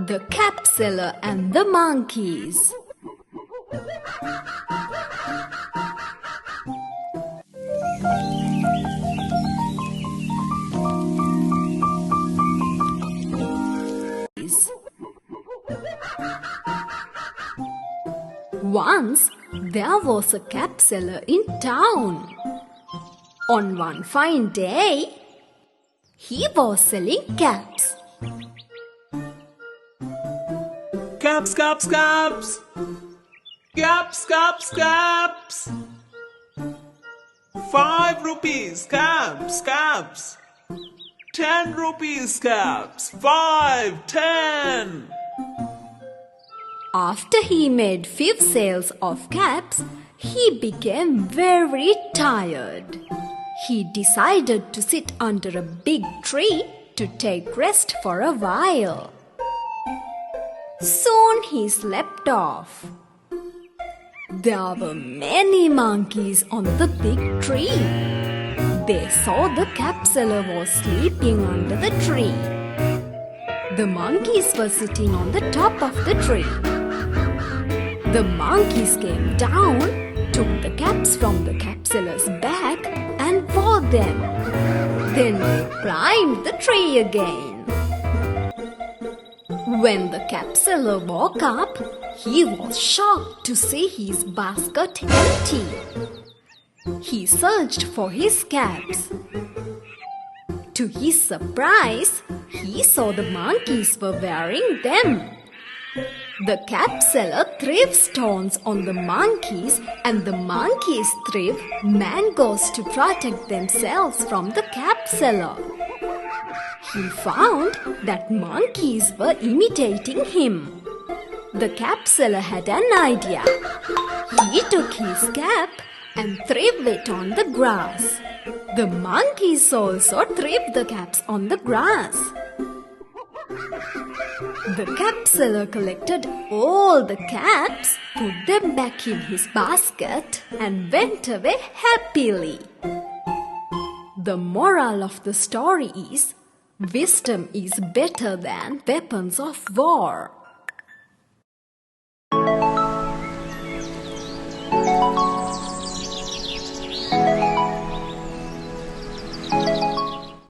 The Cap Seller and the Monkeys. Once there was a cap seller in town. On one fine day, he was selling caps. Caps, caps, caps! Caps, caps, caps! 5 rupees, caps, caps! 10 rupees, caps! 5, 10! After he made 5 sales of caps, he became very tired. He decided to sit under a big tree to take rest for a while. Soon he slept off. There were many monkeys on the big tree. They saw the cap seller was sleeping under the tree. The monkeys were sitting on the top of the tree. The monkeys came down, took the caps from the cap seller's back and wore them. Then they climbed the tree again. When the cap seller woke up, he was shocked to see his basket empty. He searched for his caps. To his surprise, he saw the monkeys were wearing them. The cap seller threw stones on the monkeys and the monkeys threw mangoes to protect themselves from the cap seller. He found that monkeys were imitating him. The cap seller had an idea. He took his cap and threw it on the grass. The monkeys also threw the caps on the grass. The cap seller collected all the caps, put them back in his basket and went away happily. The moral of the story is, wisdom is better than weapons of war.